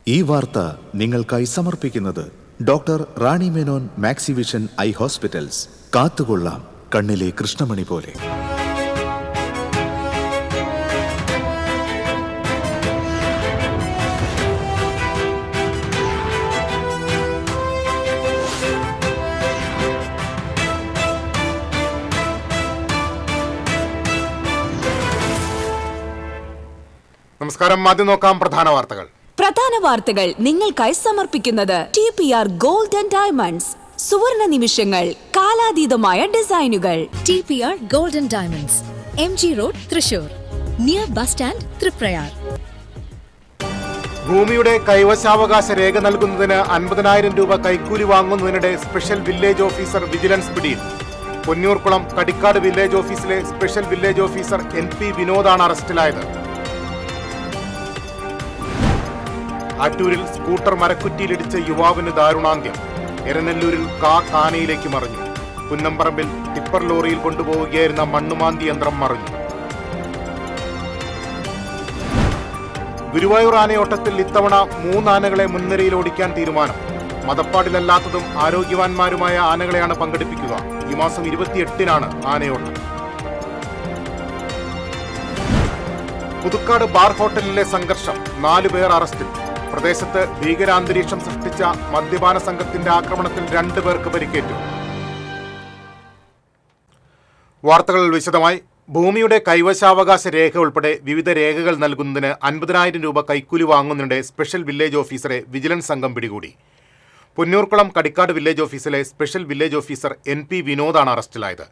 ഈ വാർത്ത നിങ്ങൾക്കായി സമർപ്പിക്കുന്നത് doctor Rani Menon Maxivision I hospitals. കാത്തുകൊള്ളാം കണ്ണിലെ കൃഷ്ണമണി പോലെ. നമസ്കാരം. ആദ്യം നോക്കാം പ്രധാന വാർത്തകൾ നിങ്ങൾക്കായി സമർപ്പിക്കുന്നത് TPR ഗോൾഡ് ആൻഡ് ഡയമണ്ട്സ്. സുവർണ നിമിഷങ്ങൾ, കാലാതീതമായ ഡിസൈനുകൾ. TPR gold and diamonds, MG road, Thrissur, near bus stand, Triprayar. ഭൂമിയുടെ കൈവശാവകാശ രേഖ നൽകുന്നതിന് 50,000 രൂപ കൈക്കൂലി വാങ്ങുന്നതിനിടെ സ്പെഷ്യൽ വില്ലേജ് ഓഫീസർ വിജിലൻസ് പിടിയിൽ. പൊന്നൂർക്കുളം കടിക്കാട് വില്ലേജ് ഓഫീസിലെ സ്പെഷ്യൽ വില്ലേജ് ഓഫീസർ NP വിനോദാണ് അറസ്റ്റിലായത്. ആറ്റൂരിൽ സ്കൂട്ടർ മരക്കുറ്റിയിലിടിച്ച് യുവാവിന് ദാരുണാന്ത്യം. എരനെല്ലൂരിൽ കാനയിലേക്ക് മറിഞ്ഞു. പുന്നമ്പറമ്പിൽ ടിപ്പർ ലോറിയിൽ കൊണ്ടുപോവുകയായിരുന്ന മണ്ണുമാന്തി യന്ത്രം മറിഞ്ഞു. ഗുരുവായൂർ ആനയോട്ടത്തിൽ ഇത്തവണ 3 ആനകളെ മുൻനിരയിൽ ഓടിക്കാൻ തീരുമാനം. മതപ്പാടിലല്ലാത്തതും ആരോഗ്യവാന്മാരുമായ ആനകളെയാണ് പങ്കെടുപ്പിക്കുക. ഈ മാസം 28-നാണ് ആനയോട്ടം. പുതുക്കാട് ബാർ ഹോട്ടലിലെ സംഘർഷം, 4 പേർ അറസ്റ്റിൽ. പ്രദേശത്ത് ഭീകരാന്തരീക്ഷം സൃഷ്ടിച്ച മദ്യപാന സംഘത്തിന്റെ ആക്രമണത്തിൽ 2 പേർക്ക് പരിക്കേറ്റു. വാർത്തകൾ വിശദമായി. ഭൂമിയുടെ കൈവശാവകാശ രേഖ ഉൾപ്പെടെ വിവിധ രേഖകൾ നൽകുന്നതിന് 50,000 രൂപ കൈക്കൂലി വാങ്ങുന്നതിനിടെ സ്പെഷ്യൽ വില്ലേജ് ഓഫീസറെ വിജിലൻസ് സംഘം പിടികൂടി. പൊന്നൂർക്കുളം കടിക്കാട് വില്ലേജ് ഓഫീസിലെ സ്പെഷ്യൽ വില്ലേജ് ഓഫീസർ NP വിനോദാണ് അറസ്റ്റിലായത്.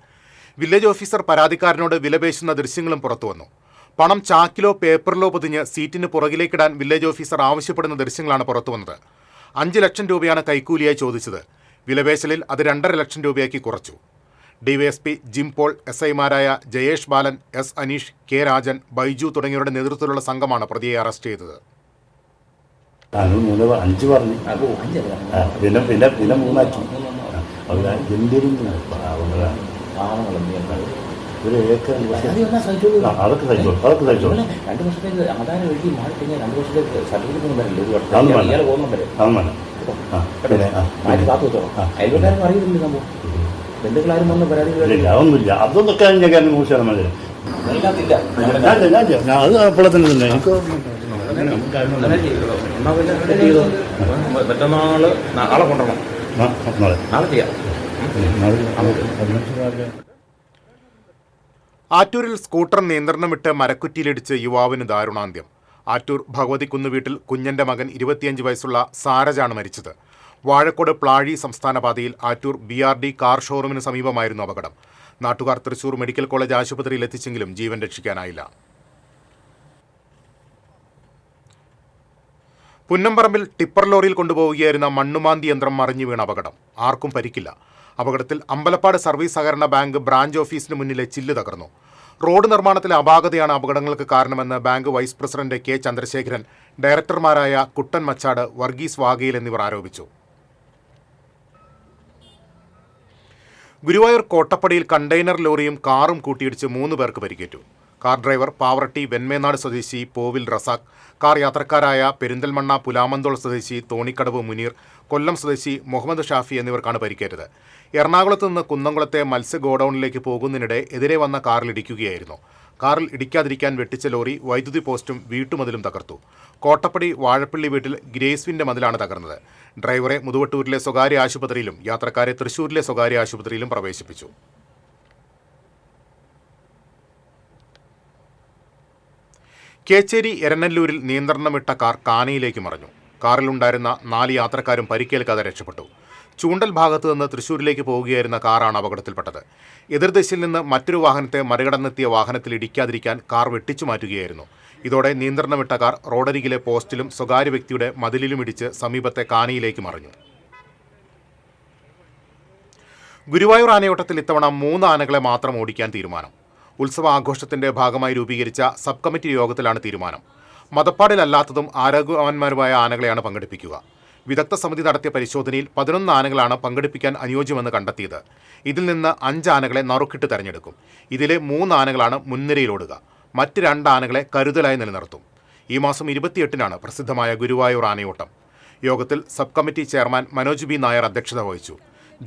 വില്ലേജ് ഓഫീസർ പരാതിക്കാരനോട് വിലപേശുന്ന ദൃശ്യങ്ങളും പുറത്തുവന്നു. പണം ചാക്കിലോ പേപ്പറിലോ പൊതിഞ്ഞ് സീറ്റിന് പുറകിലേക്കിടാൻ വില്ലേജ് ഓഫീസർ ആവശ്യപ്പെടുന്ന ദൃശ്യങ്ങളാണ് പുറത്തുവന്നത്. 5 ലക്ഷം രൂപയാണ് കൈക്കൂലിയായി ചോദിച്ചത്. വിലപേശലിൽ അത് 2.5 ലക്ഷം രൂപയാക്കി കുറച്ചു. DYSP ജിം പോൾ, SI മാരായ ജയേഷ് ബാലൻ, S അനീഷ്, K രാജൻ, ബൈജു തുടങ്ങിയവരുടെ നേതൃത്വത്തിലുള്ള സംഘമാണ് പ്രതിയെ അറസ്റ്റ് ചെയ്തത്. ഒരു ഏക്കർ അതൊക്കെ സഹിച്ചോളൂ. 2 വർഷത്തേക്ക് ആധാരം എഴുതി മാറിക്കഴിഞ്ഞാൽ 2 വർഷത്തേക്ക് സർട്ടിഫിക്കറ്റ് വരില്ല. അയൽവക്കാരും അറിയില്ല. സംഭവം ബന്ധുക്കളാരും വന്ന് പരാതി അതൊന്നുമില്ല. അതൊന്നൊക്കെ ഞാൻ 100% അത് അപ്പോഴെ തന്നെ എനിക്ക് മറ്റന്നാള് നാളെ കൊണ്ടുവരണം. നാളെ ചെയ്യാം. ആറ്റൂരിൽ സ്കൂട്ടർ നിയന്ത്രണം വിട്ട് മരക്കുറ്റിയിലിടിച്ച് യുവാവിന് ദാരുണാന്ത്യം. ആറ്റൂർ ഭഗവതിക്കുന്ന് വീട്ടിൽ കുഞ്ഞന്റെ മകൻ 25 വയസ്സുള്ള സാരജാണ് മരിച്ചത്. വാഴക്കോട് പ്ലാഴി സംസ്ഥാന പാതയിൽ ആറ്റൂർ BRD കാർ ഷോറൂമിന് സമീപമായിരുന്നു അപകടം. നാട്ടുകാർ തൃശൂർ മെഡിക്കൽ കോളേജ് ആശുപത്രിയിൽ എത്തിച്ചെങ്കിലും ജീവൻ രക്ഷിക്കാനായില്ല. പുന്നമ്പറമ്പിൽ ടിപ്പർ ലോറിയിൽ കൊണ്ടുപോവുകയായിരുന്ന മണ്ണുമാന്തി യന്ത്രം മറിഞ്ഞു വീണ അപകടം. ആർക്കും പരിക്കില്ല. അപകടത്തിൽ അമ്പലപ്പാട് സർവീസ് സഹകരണ ബാങ്ക് ബ്രാഞ്ച് ഓഫീസിന് മുന്നിലെ ചില്ല് തകർന്നു. റോഡ് നിർമ്മാണത്തിലെ അപാകതയാണ് അപകടങ്ങൾക്ക് കാരണമെന്ന് bank vice president K Chandrasekharan, ഡയറക്ടർമാരായ കുട്ടൻ മച്ചാട്, വർഗീസ് വാഗയിൽ എന്നിവർ ആരോപിച്ചു. ഗുരുവായൂർ കോട്ടപ്പടിയിൽ കണ്ടെയ്നർ ലോറിയും കാറും കൂട്ടിയിടിച്ച് 3 പേർക്ക് പരിക്കേറ്റു. കാർ ഡ്രൈവർ പാവറട്ടി വെന്മേനാട് സ്വദേശി പോവിൽ റസാഖ്, കാർ യാത്രക്കാരായ പെരിന്തൽമണ്ണ പുലാമന്തോൾ സ്വദേശി തോണിക്കടവ് മുനീർ, കൊല്ലം സ്വദേശി മുഹമ്മദ് ഷാഫി എന്നിവർക്കാണ് പരിക്കേറ്റത്. എറണാകുളത്ത് നിന്ന് കുന്നംകുളത്തെ മത്സ്യ ഗോഡൌണിലേക്ക് പോകുന്നതിനിടെ എതിരെ വന്ന കാറിൽ ഇടിക്കുകയായിരുന്നു. കാറിൽ ഇടിക്കാതിരിക്കാൻ വെട്ടിച്ച ലോറി വൈദ്യുതി പോസ്റ്റും വീട്ടുമതിലും തകർത്തു. കോട്ടപ്പടി വാഴപ്പള്ളി വീട്ടിൽ ഗ്രേസ്വിന്റെ മതിലാണ് തകർന്നത്. ഡ്രൈവറെ മുതുവട്ടൂരിലെ സ്വകാര്യ ആശുപത്രിയിലും യാത്രക്കാരെ തൃശൂരിലെ സ്വകാര്യ ആശുപത്രിയിലും പ്രവേശിപ്പിച്ചു. കേച്ചേരി എരനെല്ലൂരിൽ നിയന്ത്രണം വിട്ട കാർ കാനയിലേക്ക് മറിഞ്ഞു. കാറിലുണ്ടായിരുന്ന 4 യാത്രക്കാരും പരിക്കേൽക്കാതെ രക്ഷപ്പെട്ടു. ചൂണ്ടൽ ഭാഗത്തു നിന്ന് തൃശൂരിലേക്ക് പോവുകയായിരുന്ന കാറാണ് അപകടത്തിൽപ്പെട്ടത്. എതിർദിശയിൽ നിന്ന് മറ്റൊരു വാഹനത്തെ മറികടന്നെത്തിയ വാഹനത്തിൽ ഇടിക്കാതിരിക്കാൻ കാർ വെട്ടിച്ചു മാറ്റുകയായിരുന്നു. ഇതോടെ നിയന്ത്രണം വിട്ട കാർ റോഡരികിലെ പോസ്റ്റിലും സ്വകാര്യ വ്യക്തിയുടെ മതിലിലും ഇടിച്ച് സമീപത്തെ കാനയിലേക്ക് മറിഞ്ഞു. ഗുരുവായൂർ ആനയോട്ടത്തിൽ ഇത്തവണ 3 ആനകളെ മാത്രം ഓടിക്കാൻ തീരുമാനം. ഉത്സവാഘോഷത്തിന്റെ ഭാഗമായി രൂപീകരിച്ച സബ് കമ്മിറ്റി യോഗത്തിലാണ് തീരുമാനം. മതപ്പാടിലല്ലാത്തതും ആരോഗ്യവാന്മാരുമായ ആനകളെയാണ് പങ്കെടുപ്പിക്കുക. വിദഗ്ധ സമിതി നടത്തിയ പരിശോധനയിൽ 11 ആനകളാണ് പങ്കെടുപ്പിക്കാൻ അനുയോജ്യമെന്ന് കണ്ടെത്തിയത്. ഇതിൽ നിന്ന് 5 ആനകളെ നറുക്കിട്ട് തെരഞ്ഞെടുക്കും. ഇതിലെ 3 ആനകളാണ് മുൻനിരയിലോടുക. മറ്റ് 2 ആനകളെ കരുതലായി നിലനിർത്തും. ഈ മാസം 28-നാണ് പ്രസിദ്ധമായ ഗുരുവായൂർ ആനയോട്ടം. യോഗത്തിൽ sub committee chairman Manoj B Nair അധ്യക്ഷത വഹിച്ചു.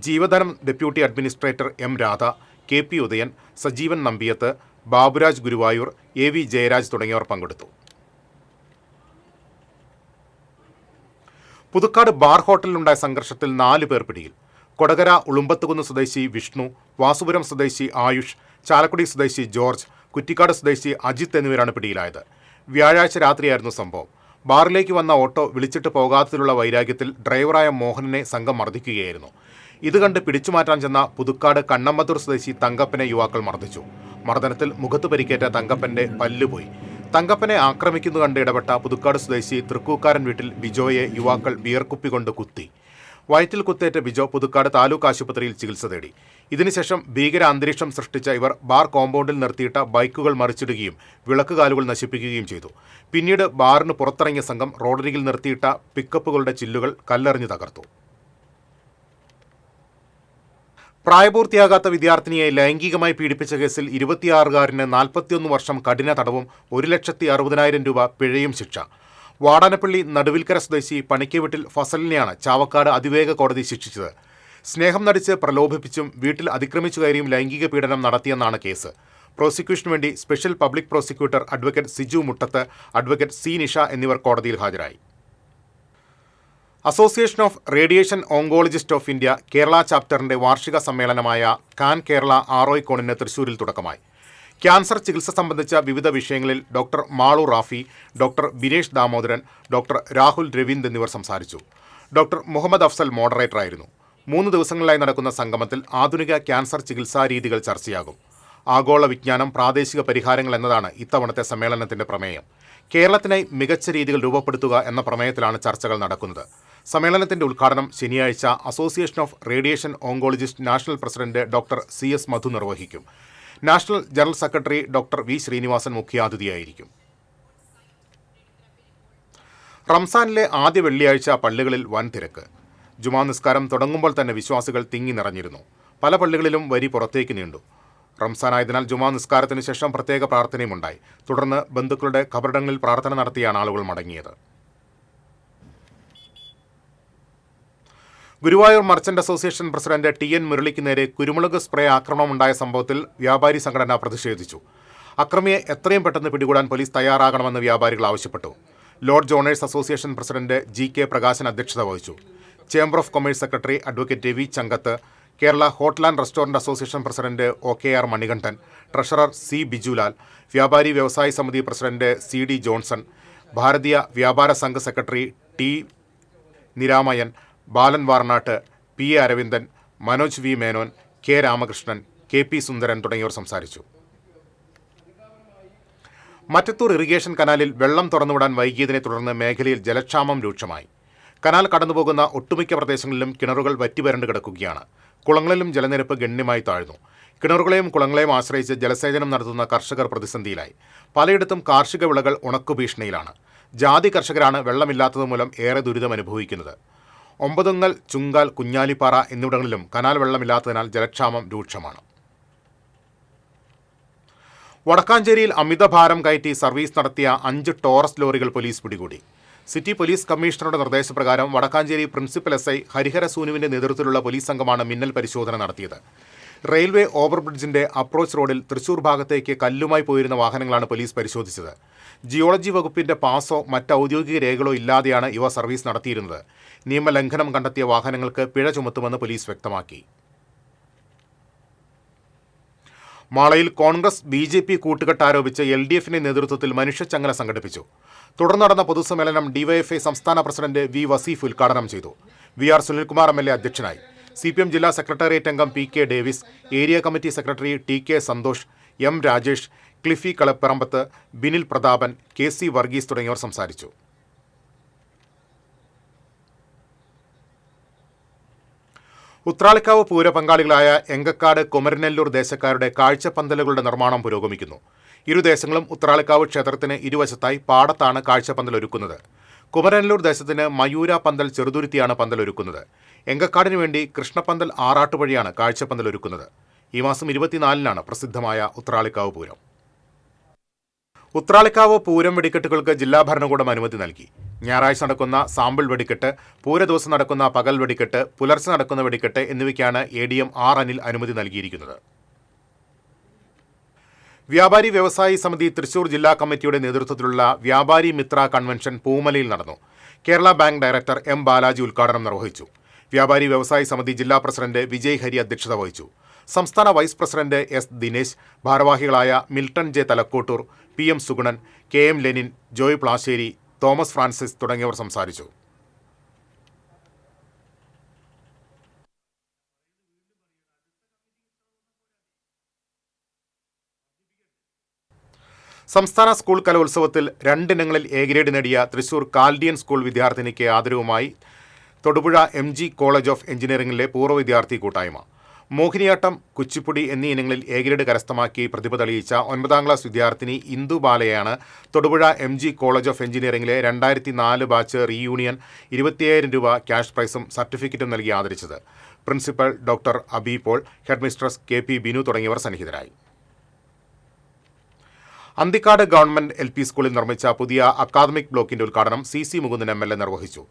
ജീവധനം deputy administrator M Radha, K P Udayan, Sajeevan Nambiath, Baburaj Guruvayur, A V Jayaraj തുടങ്ങിയവർ പങ്കെടുത്തു. പുതുക്കാട് ബാർ ഹോട്ടലിലുണ്ടായ സംഘർഷത്തിൽ 4 പേർ പിടിയിൽ. കൊടകര ഉളുമ്പത്തുകുന്ന് സ്വദേശി വിഷ്ണു, വാസുപുരം സ്വദേശി ആയുഷ്, ചാലക്കുടി സ്വദേശി ജോർജ്, കുറ്റിക്കാട് സ്വദേശി അജിത്ത് എന്നിവരാണ് പിടിയിലായത്. വ്യാഴാഴ്ച രാത്രിയായിരുന്നു സംഭവം. ബാറിലേക്ക് വന്ന ഓട്ടോ വിളിച്ചിട്ട് പോകാത്തതിലുള്ള വൈരാഗ്യത്തിൽ ഡ്രൈവറായ മോഹനനെ സംഘം മർദ്ദിക്കുകയായിരുന്നു. ഇത് കണ്ട് പിടിച്ചുമാറ്റാൻ ചെന്ന പുതുക്കാട് കണ്ണമ്പത്തൂർ സ്വദേശി തങ്കപ്പനെ യുവാക്കൾ മർദ്ദിച്ചു. മർദ്ദനത്തിൽ മുഖത്ത് പരിക്കേറ്റ തങ്കപ്പന്റെ പല്ലുപോയി. തങ്കപ്പനെ ആക്രമിക്കുന്നു കണ്ട് ഇടപെട്ട പുതുക്കാട് സ്വദേശി തൃക്കൂക്കാരൻ വീട്ടിൽ ബിജോയെ യുവാക്കൾ ബിയർക്കുപ്പി കൊണ്ട് കുത്തി. വയറ്റിൽ കുത്തേറ്റ ബിജോ പുതുക്കാട് താലൂക്ക് ആശുപത്രിയിൽ ചികിത്സ തേടി. ഇതിനുശേഷം ഭീകര അന്തരീക്ഷം സൃഷ്ടിച്ച ഇവർ ബാർ കോമ്പൗണ്ടിൽ നിർത്തിയിട്ട ബൈക്കുകൾ മറിച്ചിടുകയും വിളക്കുകാലുകൾ നശിപ്പിക്കുകയും ചെയ്തു. പിന്നീട് ബാറിന് പുറത്തിറങ്ങിയ സംഘം റോഡരികിൽ നിർത്തിയിട്ട പിക്കപ്പുകളുടെ ചില്ലുകൾ കല്ലെറിഞ്ഞ് തകർത്തു. പ്രായപൂർത്തിയാകാത്ത വിദ്യാർത്ഥിനിയെ ലൈംഗികമായി പീഡിപ്പിച്ച കേസിൽ 26-കാരന് 41 വർഷം കഠിന തടവും 1,60,000 രൂപ പിഴയും ശിക്ഷ. വാടാനപ്പള്ളി നടുവിൽക്കര സ്വദേശി പണിക്കവീട്ടിൽ ഫസലിനെയാണ് ചാവക്കാട് അതിവേഗ കോടതി ശിക്ഷിച്ചത്. സ്നേഹം നടിച്ച് പ്രലോഭിപ്പിച്ചും വീട്ടിൽ അതിക്രമിച്ചു കയറിയും ലൈംഗിക പീഡനം നടത്തിയെന്നാണ് കേസ്. പ്രോസിക്യൂഷനു വേണ്ടി special public prosecutor advocate Siju Muttath, advocate C Nisha എന്നിവർ കോടതിയിൽ ഹാജരായി. Association of radiation oncologist of India Kerala ചാപ്റ്ററിന്റെ വാർഷിക സമ്മേളനമായ കാൻ കേരള ആറോയ്ക്കോണിന് തൃശൂരിൽ തുടക്കമായി. ക്യാൻസർ ചികിത്സ സംബന്ധിച്ച വിവിധ വിഷയങ്ങളിൽ doctor Malu Rafi, doctor Binesh Damodaran, doctor Rahul Raveend എന്നിവർ സംസാരിച്ചു. ഡോക്ടർ മുഹമ്മദ് അഫ്സൽ മോഡറേറ്ററായിരുന്നു. 3 ദിവസങ്ങളിലായി നടക്കുന്ന സംഗമത്തിൽ ആധുനിക ക്യാൻസർ ചികിത്സാ രീതികൾ ചർച്ചയാകും. ആഗോള വിജ്ഞാനം, പ്രാദേശിക പരിഹാരങ്ങൾ എന്നതാണ് ഇത്തവണത്തെ സമ്മേളനത്തിന്റെ പ്രമേയം. കേരളത്തിനായി മികച്ച രീതികൾ രൂപപ്പെടുത്തുക എന്ന പ്രമേയത്തിലാണ് ചർച്ചകൾ നടക്കുന്നത്. സമ്മേളനത്തിന്റെ ഉദ്ഘാടനം ശനിയാഴ്ച association of radiation oncologist national president doctor CS Madhu നിർവഹിക്കും. National general secretary doctor V Srinivasan മുഖ്യാതിഥിയായിരിക്കും. റംസാനിലെ ആദ്യ വെള്ളിയാഴ്ച പള്ളികളിൽ വൻ തിരക്ക്. ജുമാ നിസ്കാരം തുടങ്ങുമ്പോൾ തന്നെ വിശ്വാസികൾ തിങ്ങി നിറഞ്ഞിരുന്നു. പല പള്ളികളിലും വരി പുറത്തേക്ക് നീണ്ടു. റംസാനായതിനാൽ ജുമാ നിസ്കാരത്തിന് ശേഷം പ്രത്യേക പ്രാർത്ഥനയുമുണ്ടായി. തുടർന്ന് ബന്ധുക്കളുടെ ഖബറിടങ്ങളിൽ പ്രാർത്ഥന നടത്തിയാണ് ആളുകൾ മടങ്ങിയത്. Guruvayur merchant association president TN മുരളിക്ക് നേരെ കുരുമുളക് സ്പ്രേ ആക്രമണമുണ്ടായ സംഭവത്തിൽ വ്യാപാരി സംഘടന പ്രതിഷേധിച്ചു. അക്രമിയെ എത്രയും പെട്ടെന്ന് പിടികൂടാൻ പോലീസ് തയ്യാറാകണമെന്ന് വ്യാപാരികൾ ആവശ്യപ്പെട്ടു. Lord owners association president GK Prakashan അധ്യക്ഷത വഹിച്ചു. Chamber of commerce secretary advocate Ravi Changath, Kerala hotel and restaurant association president OKR Manikandan, treasurer C Bijulal, വ്യാപാരി വ്യവസായി സമിതി പ്രസിഡന്റ് CD ജോൺസൺ, ഭാരതീയ വ്യാപാര സംഘ സെക്രട്ടറി T Niramayan, Balan Varnatt, PA Aravindan, Manoj V Menon, K Ramakrishnan, KP Sundaran തുടങ്ങിയവർ സംസാരിച്ചു. മറ്റത്തൂർ ഇറിഗേഷൻ കനാലിൽ വെള്ളം തുറന്നുവിടാൻ വൈകിയതിനെ തുടർന്ന് മേഖലയിൽ ജലക്ഷാമം രൂക്ഷമായി. കനാൽ കടന്നുപോകുന്ന ഒട്ടുമിക്ക പ്രദേശങ്ങളിലും കിണറുകൾ വറ്റിവരണ്ട് കിടക്കുകയാണ്. കുളങ്ങളിലും ജലനിരപ്പ് ഗണ്യമായി താഴ്ന്നു. കിണറുകളെയും കുളങ്ങളെയും ആശ്രയിച്ച് ജലസേചനം നടത്തുന്ന കർഷകർ പ്രതിസന്ധിയിലായി. പലയിടത്തും കാർഷിക വിളകൾ ഉണക്കുഭീഷണിയിലാണ്. ജാതി കർഷകരാണ് വെള്ളമില്ലാത്തതുമൂലം ഏറെ ദുരിതം അനുഭവിക്കുന്നത്. ഒമ്പതുങ്ങൽ, ചുങ്കാൽ, കുഞ്ഞാലിപ്പാറ എന്നിവിടങ്ങളിലും കനാൽ വെള്ളമില്ലാത്തതിനാൽ ജലക്ഷാമം രൂക്ഷമാണ്. വടക്കാഞ്ചേരിയിൽ അമിതഭാരം കയറ്റി സർവീസ് നടത്തിയ 5 ടോറസ് ലോറികൾ പോലീസ് പിടികൂടി. സിറ്റി പോലീസ് കമ്മീഷണറുടെ നിർദ്ദേശപ്രകാരം വടക്കാഞ്ചേരി പ്രിൻസിപ്പൽ SI ഹരിഹര സൂനുവിന്റെ നേതൃത്വത്തിലുള്ള പോലീസ് സംഘമാണ് മിന്നൽ പരിശോധന നടത്തിയത്. റെയിൽവേ ഓവർബ്രിഡ്ജിന്റെ അപ്രോച്ച് റോഡിൽ തൃശൂർ ഭാഗത്തേക്ക് കല്ലുമായി പോയിരുന്ന വാഹനങ്ങളാണ് പോലീസ് പരിശോധിച്ചത്. ജിയോളജി വകുപ്പിന്റെ പാസോ മറ്റ് ഔദ്യോഗിക രേഖകളോ ഇല്ലാതെയാണ് ഇവ സർവീസ് നടത്തിയിരുന്നത്. നിയമലംഘനം കണ്ടെത്തിയ വാഹനങ്ങൾക്ക് പിഴ ചുമത്തുമെന്ന് പോലീസ് വ്യക്തമാക്കി. മാളയിൽ കോൺഗ്രസ് BJP കൂട്ടുകെട്ട് ആരോപിച്ച് LDFന്റെ നേതൃത്വത്തിൽ മനുഷ്യച്ചങ്ങല സംഘടിപ്പിച്ചു. തുടർന്ന് നടന്ന പൊതുസമ്മേളനം DYFI സംസ്ഥാന പ്രസിഡന്റ് V വസീഫ് ഉദ്ഘാടനം ചെയ്തു. VR സുനിൽകുമാർ MLA അധ്യക്ഷനായി. CPM ജില്ലാ സെക്രട്ടേറിയറ്റ് അംഗം PK Davis, area committee secretary TK Santhosh, M Rajesh, Cliffy Kalaparambath, Binil Prathapan, KC Varghese തുടങ്ങിയവർ സംസാരിച്ചു. ഉത്രാളിക്കാവ് പൂര പങ്കാളികളായ എങ്കക്കാട്, കുമരനെല്ലൂർ ദേശക്കാരുടെ കാഴ്ചപ്പന്തലുകളുടെ നിർമ്മാണം പുരോഗമിക്കുന്നു. ഇരു ദേശങ്ങളും ഉത്രാളിക്കാവ് ക്ഷേത്രത്തിന് ഇരുവശത്തായി പാടത്താണ് കാഴ്ചപ്പന്തൽ ഒരുക്കുന്നത്. കുമരനെല്ലൂർ ദേശത്തിന് മയൂര പന്തൽ ചെറുതുരുത്തിയാണ് പന്തൽ ഒരുക്കുന്നത്. എങ്കക്കാടിനു വേണ്ടി കൃഷ്ണപ്പന്തൽ ആറാട്ടുവഴിയാണ് കാഴ്ചപ്പന്തൽ ഒരുക്കുന്നത്. ഈ മാസം 24-നാണ് പ്രസിദ്ധമായ ഉത്രാളിക്കാവ് പൂരം. ഉത്രാളിക്കാവ് പൂരം വെടിക്കെട്ടുകൾക്ക് ജില്ലാ ഭരണകൂടം അനുമതി നൽകി. ഞായറാഴ്ച നടക്കുന്ന സാമ്പിൾ വെടിക്കെട്ട്, പൂരദിവസം നടക്കുന്ന പകൽ വെടിക്കെട്ട്, പുലർച്ചെ നടക്കുന്ന വെടിക്കെട്ട് എന്നിവയ്ക്കാണ് ADM R. അനിൽ അനുമതി നൽകിയിരിക്കുന്നത്. വ്യാപാരി വ്യവസായി സമിതി തൃശൂർ ജില്ലാ കമ്മിറ്റിയുടെ നേതൃത്വത്തിലുള്ള വ്യാപാരി മിത്ര കൺവെൻഷൻ പൂമലയിൽ നടന്നു. Kerala bank director M. Balaji ഉദ്ഘാടനം നിർവഹിച്ചു. വ്യാപാരി വ്യവസായി സമിതി ജില്ലാ പ്രസിഡന്റ് വിജയ് ഹരി അധ്യക്ഷത വഹിച്ചു. സംസ്ഥാന വൈസ് പ്രസിഡന്റ് S. ദിനേശ്, ഭാരവാഹികളായ Milton J. Thalakottur, PM. Sugunan, KM. Lenin, Joy Plasseri, Thomas Francis തുടങ്ങിയവർ സംസാരിച്ചു. സംസ്ഥാന സ്കൂൾ കലോത്സവത്തിൽ 2 ഇനങ്ങളിൽ A ഗ്രേഡ് നേടിയ തൃശൂർ കാൽഡിയൻ സ്കൂൾ വിദ്യാർത്ഥിനിക്ക് ആദരവുമായി തൊടുപുഴ MG കോളേജ് ഓഫ് എഞ്ചിനീയറിംഗിലെ പൂർവ്വ വിദ്യാർത്ഥി കൂട്ടായ്മ. മോഹിനിയാട്ടം, കുച്ചിപ്പുടി എന്നീ ഇനങ്ങളിൽ A ഗ്രേഡ് കരസ്ഥമാക്കി പ്രതിഭ തെളിയിച്ച 9ാം ക്ലാസ് വിദ്യാർത്ഥിനി ഇന്ദു ബാലയാണ് തൊടുപുഴ MG കോളേജ് ഓഫ് എഞ്ചിനീയറിംഗിലെ 2004 ബാച്ച് റീയൂണിയൻ 20,000 രൂപ ക്യാഷ് പ്രൈസും സർട്ടിഫിക്കറ്റും നൽകി ആദരിച്ചത്. Principal doctor Abi Paul, headmistress KP Binu തുടങ്ങിയവർ സന്നിഹിതരായി. അന്തിക്കാട് ഗവൺമെന്റ് LP സ്കൂളിൽ നിർമ്മിച്ച പുതിയ അക്കാദമിക് ബ്ലോക്കിന്റെ ഉദ്ഘാടനം CC മുകുന്ദൻ MLA നിർവഹിച്ചു.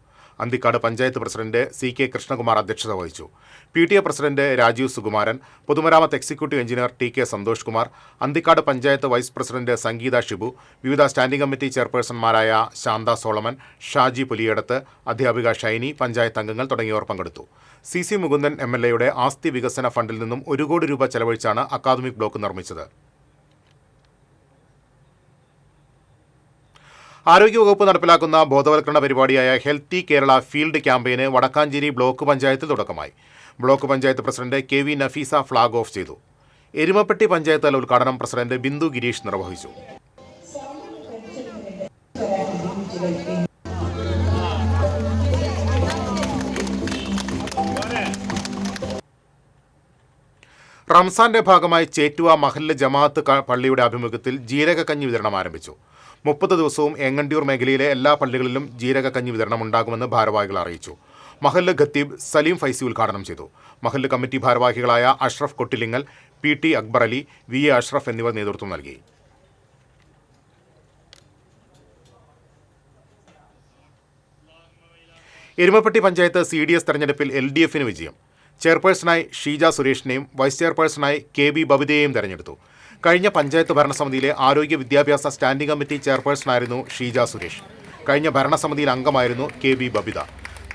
അന്തിക്കാട് പഞ്ചായത്ത് പ്രസിഡന്റ് CK കൃഷ്ണകുമാർ അധ്യക്ഷത വഹിച്ചു. PTA പ്രസിഡന്റ് രാജീവ് സുകുമാരൻ, പൊതുമരാമത്ത് executive engineer TK Santhosh Kumar, Anthikad panchayat vice president Sangeetha Shibu, വിവിധ സ്റ്റാൻഡിംഗ് കമ്മിറ്റി ചെയർപേഴ്സൺമാരായ ശാന്ത സോളമൻ, ഷാജി പുലിയടത്ത്, അധ്യാപിക ഷൈനി, പഞ്ചായത്ത് അംഗങ്ങൾ തുടങ്ങിയവർ പങ്കെടുത്തു. CC മുകുന്ദൻ MLAയുടെ ആസ്തി വികസന ഫണ്ടിൽ നിന്നും 1 കോടി രൂപ ചെലവഴിച്ചാണ് അക്കാദമിക് ബ്ലോക്ക് നിർമ്മിച്ചത്. ആരോഗ്യവകുപ്പ് നടപ്പിലാക്കുന്ന ബോധവൽക്കരണ പരിപാടിയായ ഹെൽത്തി കേരള ഫീൽഡ് ക്യാമ്പയിന് വടക്കാഞ്ചേരി ബ്ലോക്ക് പഞ്ചായത്തിൽ തുടക്കമായി. Block panchayat president KV Nafeesa flag off ചെയ്തു. എരുമപ്പെട്ടി പഞ്ചായത്ത് തല ഉദ്ഘാടനം പ്രസിഡന്റ് ബിന്ദു ഗിരീഷ് നിർവഹിച്ചു. റംസാന്റെ ഭാഗമായി ചേറ്റുവ മഹല്ല് ജമാഅത്ത് പള്ളിയുടെ ആഭിമുഖ്യത്തിൽ ജീരകക്കഞ്ഞി വിതരണം ആരംഭിച്ചു. 30 ദിവസവും ഏങ്ങണ്ടിയൂർ മേഖലയിലെ എല്ലാ പള്ളികളിലും ജീരകക്കഞ്ഞി വിതരണം ഉണ്ടാകുമെന്ന് ഭാരവാഹികൾ അറിയിച്ചു. മഹല്ല് ഖത്തീബ് സലീം ഫൈസി ഉദ്ഘാടനം ചെയ്തു. മഹല്ല് കമ്മിറ്റി ഭാരവാഹികളായ അഷ്റഫ് കൊട്ടിലിങ്ങൽ, PT അക്ബർ അലി, VA അഷ്റഫ് എന്നിവർ നേതൃത്വം നൽകി. എരുമപ്പെട്ടി പഞ്ചായത്ത് CDS തെരഞ്ഞെടുപ്പിൽ LDFന് വിജയം. ചെയർപേഴ്സണായി ഷീജ സുരേഷിനെയും വൈസ് ചെയർപേഴ്സണായി KB ബബിതയെയും തെരഞ്ഞെടുത്തു. കഴിഞ്ഞ പഞ്ചായത്ത് ഭരണസമിതിയിലെ ആരോഗ്യ വിദ്യാഭ്യാസ സ്റ്റാൻഡിംഗ് കമ്മിറ്റി ചെയർപേഴ്സണായിരുന്നു ഷീജ സുരേഷ്. കഴിഞ്ഞ ഭരണസമിതിയിൽ അംഗമായിരുന്നു KB ബബിത.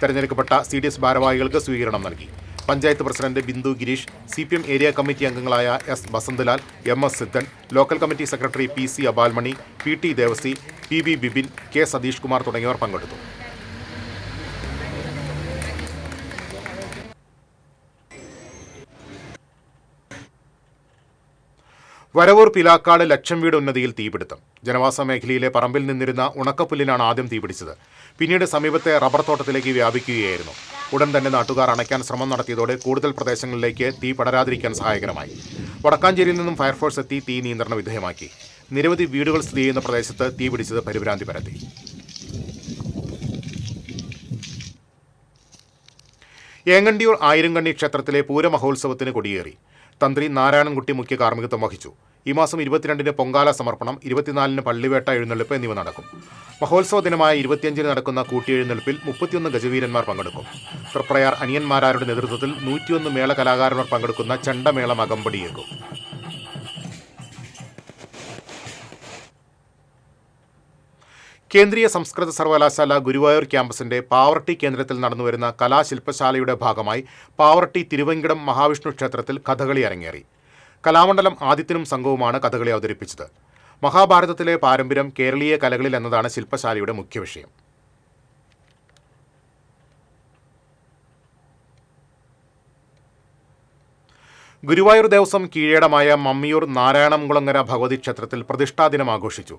തെരഞ്ഞെടുക്കപ്പെട്ട CDS ഭാരവാഹികൾക്ക് സ്വീകരണം നൽകി. Panchayat president Bindu Gireesh, CPM area committee അംഗങ്ങളായ S. Basanthalal, MS Siddhan, local committee secretary PC Abalmani, PT Devasi, PB Bibin, K. Satheesh Kumar തുടങ്ങിയവർ പങ്കെടുത്തു. വരവൂർ പിലാക്കാട് ലക്ഷം വീട് ഉന്നതിയിൽ തീപിടുത്തം. ജനവാസ മേഖലയിലെ പറമ്പിൽ നിന്നിരുന്ന ഉണക്കപ്പുല്ലിനാണ് ആദ്യം തീപിടിച്ചത്. പിന്നീട് സമീപത്തെ റബ്ബർ തോട്ടത്തിലേക്ക് വ്യാപിക്കുകയായിരുന്നു. ഉടൻ തന്നെ നാട്ടുകാർ അണയ്ക്കാൻ ശ്രമം നടത്തിയതോടെ കൂടുതൽ പ്രദേശങ്ങളിലേക്ക് തീ പടരാതിരിക്കാൻ സഹായകരമായി. വടക്കാഞ്ചേരിയിൽ നിന്നും ഫയർഫോഴ്സ് എത്തി തീ നിയന്ത്രണ വിധേയമാക്കി. നിരവധി വീടുകൾ സ്ഥിതി ചെയ്യുന്ന പ്രദേശത്ത് തീ പിടിച്ചത് പരിഭ്രാന്തി പരത്തി. ഏങ്ങണ്ടിയൂർ ആയിരങ്കണ്ണി ക്ഷേത്രത്തിലെ പൂരമഹോത്സവത്തിന് കൊടിയേറി. തന്ത്രി നാരായണൻകുട്ടി മുഖ്യ കാർമ്മികത്വം വഹിച്ചു. ഈ മാസം 22-ന് പൊങ്കാല സമർപ്പണം, 24-ന് പള്ളിവേട്ട എഴുന്നള്ളിപ്പ് എന്നിവ നടക്കും. മഹോത്സവ ദിനമായ 25-ന് നടക്കുന്ന കൂട്ടിയെഴുന്നള്ളിപ്പിൽ 31 ഗജവീരന്മാർ പങ്കെടുക്കും. തൃപ്രയാർ അനിയന്മാരാരുടെ നേതൃത്വത്തിൽ 101 മേള കലാകാരന്മാർ പങ്കെടുക്കുന്ന ചെണ്ടമേളം അകമ്പടിയേക്കും. കേന്ദ്രീയ സംസ്കൃത സർവകലാശാല ഗുരുവായൂർ ക്യാമ്പസിന്റെ പാവർട്ടി കേന്ദ്രത്തിൽ നടന്നുവരുന്ന കലാശില്പശാലയുടെ ഭാഗമായി പാവർട്ടി തിരുവങ്കിടം മഹാവിഷ്ണു ക്ഷേത്രത്തിൽ കഥകളി അരങ്ങേറി. കലാമണ്ഡലം ആദിത്യനും സംഘവുമാണ് കഥകളി അവതരിപ്പിച്ചത്. മഹാഭാരതത്തിലെ പാരമ്പര്യം കേരളീയ കലകളിൽ എന്നതാണ് ശില്പശാലയുടെ മുഖ്യ വിഷയം. ഗുരുവായൂർ ദേവസ്വം കീഴേടമായ മമ്മിയൂർ നാരായണംകുളങ്ങര ഭഗവതി ക്ഷേത്രത്തിൽ പ്രതിഷ്ഠാദിനം ആഘോഷിച്ചു.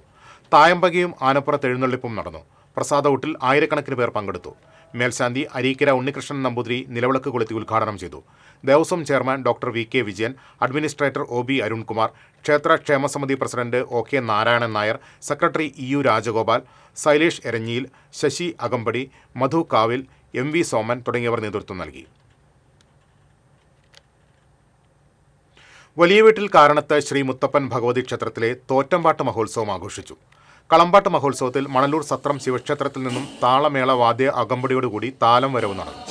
തായമ്പകയും ആനപ്പുറത്ത് എഴുന്നള്ളിപ്പും നടന്നു. പ്രസാദഊട്ടിൽ ആയിരക്കണക്കിന് പേർ പങ്കെടുത്തു. മേൽശാന്തി അരീക്കര ഉണ്ണികൃഷ്ണൻ നമ്പൂതിരി നിലവിളക്ക് കൊളുത്തി ഉദ്ഘാടനം ചെയ്തു. Devaswom chairman doctor VK Vijayan, administrator OB Arunkumar, ക്ഷേത്ര ക്ഷേമസമിതി president OK Narayanan Nair, secretary EU Rajagopal, Sailesh Eranjiyil, Sasi Akampadi, Madhu കാവിൽ, MV സോമൻ തുടങ്ങിയവർ നേതൃത്വം നൽകി. വലിയ വീട്ടിൽ കാരണത്ത് ശ്രീ മുത്തപ്പൻ ഭഗവതി ക്ഷേത്രത്തിലെ തോറ്റമ്പാട്ട് മഹോത്സവം ആഘോഷിച്ചു. കളമ്പാട്ട് മഹോത്സവത്തിൽ മണലൂർ സത്രം ശിവക്ഷേത്രത്തിൽ നിന്നും താളമേള വാദ്യ അകമ്പടിയോടുകൂടി താലം വരവ് നടന്നു.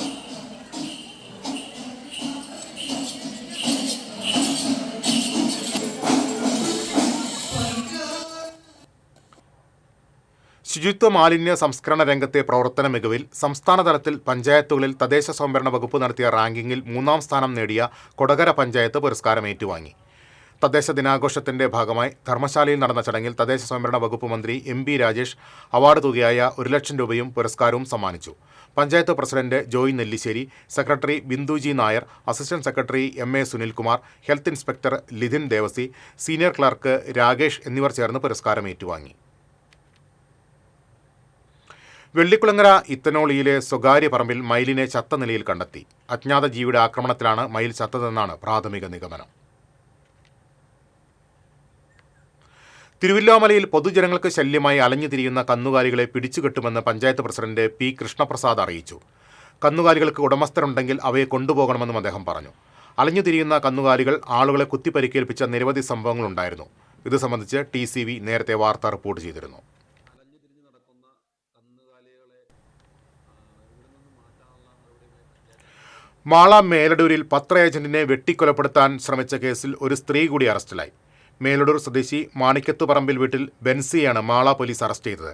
ശുചിത്വ മാലിന്യ സംസ്കരണ രംഗത്തെ പ്രവർത്തന മികവിൽ സംസ്ഥാന തലത്തിൽ പഞ്ചായത്തുകളിൽ തദ്ദേശ സ്വയംഭരണ വകുപ്പ് നടത്തിയ റാങ്കിങ്ങിൽ 3ാം സ്ഥാനം നേടിയ കൊടകര പഞ്ചായത്ത് പുരസ്കാരം ഏറ്റുവാങ്ങി. തദ്ദേശ ദിനാഘോഷത്തിന്റെ ഭാഗമായി ധർമ്മശാലയിൽ നടന്ന ചടങ്ങിൽ തദ്ദേശ സ്വയംഭരണ വകുപ്പ് മന്ത്രി MP രാജേഷ് അവാർഡ് തുകയായ 1 ലക്ഷം രൂപയും പുരസ്കാരവും സമ്മാനിച്ചു. Panchayat president Joy Nellissery, secretary Binduji Nair, assistant secretary MA Sunilkumar, health inspector Lithin Devasi, senior clerk Rakesh എന്നിവർ ചേർന്ന് പുരസ്കാരം ഏറ്റുവാങ്ങി. വെള്ളിക്കുളങ്ങര ഇത്തനോളിയിലെ സ്വകാര്യ പറമ്പിൽ മയിലിനെ ചത്ത നിലയിൽ കണ്ടെത്തി. അജ്ഞാത ജീവിയുടെ ആക്രമണത്തിലാണ് മയിൽ ചത്തതെന്നാണ് പ്രാഥമിക നിഗമനം. തിരുവില്ലാമലയിൽ പൊതുജനങ്ങൾക്ക് ശല്യമായി അലഞ്ഞുതിരിയുന്ന കന്നുകാലികളെ പിടിച്ചുകെട്ടുമെന്ന് പഞ്ചായത്ത് പ്രസിഡന്റ് P കൃഷ്ണപ്രസാദ് അറിയിച്ചു. കന്നുകാലികൾക്ക് ഉടമസ്ഥരുണ്ടെങ്കിൽ അവയെ കൊണ്ടുപോകണമെന്നും അദ്ദേഹം പറഞ്ഞു. അലഞ്ഞുതിരിയുന്ന കന്നുകാലികൾ ആളുകളെ കുത്തിപ്പരിക്കേൽപ്പിച്ച നിരവധി സംഭവങ്ങളുണ്ടായിരുന്നു. ഇത് സംബന്ധിച്ച് TCV നേരത്തെ വാർത്ത റിപ്പോർട്ട് ചെയ്തിരുന്നു. മാള മേലടൂരിൽ പത്ര ഏജന്റിനെ വെട്ടിക്കൊലപ്പെടുത്താൻ ശ്രമിച്ച കേസിൽ ഒരു സ്ത്രീ കൂടി അറസ്റ്റിലായി. മേലടൂർ സ്വദേശി മാണിക്കത്തുപറമ്പിൽ വീട്ടിൽ ബെൻസിയാണ് മാള പോലീസ് അറസ്റ്റ് ചെയ്തത്.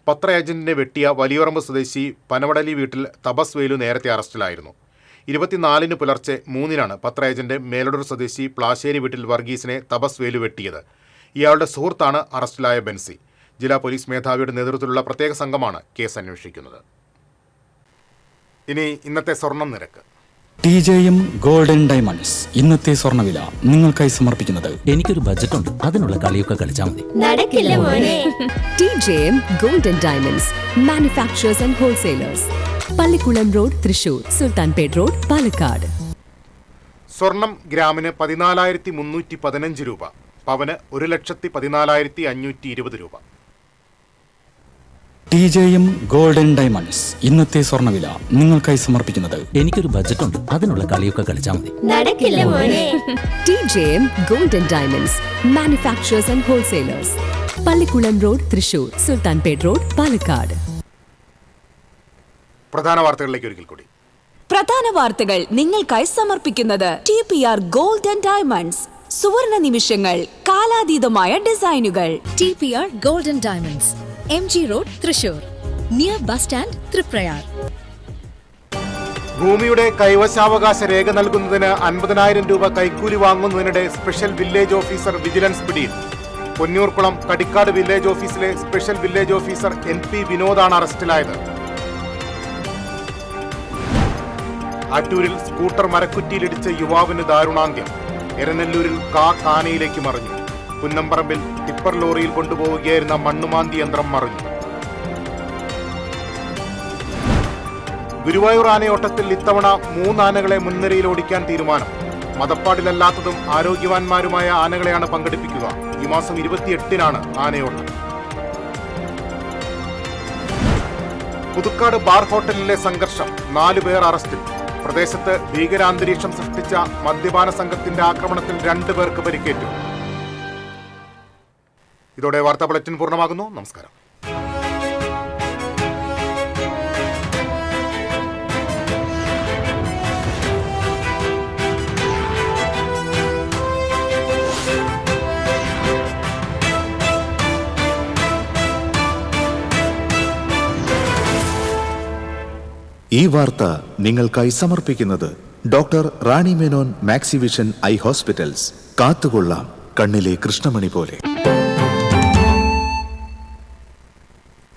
പത്ര ഏജന്റിനെ വെട്ടിയ വലിയറമ്പ് സ്വദേശി പനവടലി വീട്ടിൽ തപസ് വേലു നേരത്തെ അറസ്റ്റിലായിരുന്നു. 24-ന് പുലർച്ചെ 3-നാണ് പത്ര ഏജന്റ് മേലടൂർ സ്വദേശി പ്ലാശ്ശേരി വീട്ടിൽ വർഗീസിനെ തപസ് വേലു വെട്ടിയത്. ഇയാളുടെ സുഹൃത്താണ് അറസ്റ്റിലായ ബെൻസി. ജില്ലാ പോലീസ് മേധാവിയുടെ നേതൃത്വത്തിലുള്ള പ്രത്യേക സംഘമാണ് കേസ് അന്വേഷിക്കുന്നത്. ഇനി ഇന്നത്തെ സ്വർണം നിരക്ക്. TJM ഗോൾഡൻ ഡയമണ്ട്സ് ഇന്നത്തെ സ്വർണ്ണവില നിങ്ങൾക്കായി സമർപ്പിക്കുന്നത് എനിക്കൊരു ബജറ്റ് ഉണ്ട്, അതിനുള്ള കളിയൊക്കെ കളിച്ചാൽ മതി. നടക്കില്ല മോനെ. TJM golden diamonds manufacturers and wholesalers, Pallikulam road, Thrissur, Sultanpet road, Palakkad. സ്വർണം ഗ്രാമിന് 14,315 രൂപ, പവന് 1,14,520 രൂപ. TJM ഗോൾഡൻ ഡയമണ്ട്സ് ഇന്നത്തെ സ്വർണ്ണവില നിങ്ങൾക്കായി സമർപ്പിക്കുന്നത് എനിക്കൊരു ബജറ്റ് ഉണ്ട്, അതിനുള്ള കളിയൊക്കെ കളിച്ചാൽ മതി. നടക്കില്ല മോനെ. TJM golden diamonds manufacturers and wholesalers, Pallikulam road, Thrissur, Sultanpet road, Palakkad. പ്രധാന വാർത്തകളിലേക്ക് ഒരിക്കൽ കൂടി. പ്രധാന വാർത്തകൾ നിങ്ങൾക്കായി സമർപ്പിക്കുന്നത് TPR ഗോൾഡൻ ഡയമണ്ട്സ്, സുവർണ നിമിഷങ്ങൾ, കാലാതീതമായ ഡിസൈനുകൾ. TPR golden diamonds, MG road, Thrissur, near bus stand, Triprayar. ഭൂമിയുടെ കൈവശാവകാശ രേഖ നൽകുന്നതിന് 50,000 രൂപ കൈക്കൂലി വാങ്ങുന്നതിനിടെ സ്പെഷ്യൽ വില്ലേജ് ഓഫീസർ വിജിലൻസ് പിടിയിൽ. പൊന്നൂർക്കുളം കടിക്കാട് വില്ലേജ് ഓഫീസിലെ സ്പെഷ്യൽ വില്ലേജ് ഓഫീസർ NP വിനോദാണ് അറസ്റ്റിലായത്. ആറ്റൂരിൽ സ്കൂട്ടർ മരക്കുറ്റിയിലിടിച്ച് യുവാവിന് ദാരുണാന്ത്യം. എരനെല്ലൂരിൽ കാനയിലേക്ക് മറിഞ്ഞു. പുന്നമ്പറമ്പിൽ ടിപ്പർ ലോറിയിൽ കൊണ്ടുപോവുകയായിരുന്ന മണ്ണുമാന്തി യന്ത്രം മറിഞ്ഞു. ഗുരുവായൂർ ആനയോട്ടത്തിൽ ഇത്തവണ 3 ആനകളെ മുൻനിരയിൽ ഓടിക്കാൻ തീരുമാനം. മതപ്പാടിലല്ലാത്തതും ആരോഗ്യവാന്മാരുമായ ആനകളെയാണ് പങ്കെടുപ്പിക്കുക. ഈ മാസം 28-നാണ് ആനയോട്ടം. പുതുക്കാട് ബാർ ഹോട്ടലിലെ സംഘർഷം, 4 പേർ അറസ്റ്റിൽ. പ്രദേശത്ത് ഭീകരാന്തരീക്ഷം സൃഷ്ടിച്ച മദ്യപാന സംഘത്തിന്റെ ആക്രമണത്തിൽ 2 പേർക്ക് പരിക്കേറ്റു. ഇതോടെ വാർത്താ ബുള്ളറ്റിൻ പൂർണ്ണമാകുന്നു. നമസ്കാരം. ഈ വാർത്ത നിങ്ങൾക്കായി സമർപ്പിക്കുന്നത് doctor Rani Menon Maxivision I hospitals. കാത്തുകൊള്ളാം കണ്ണിലെ കൃഷ്ണമണി പോലെ.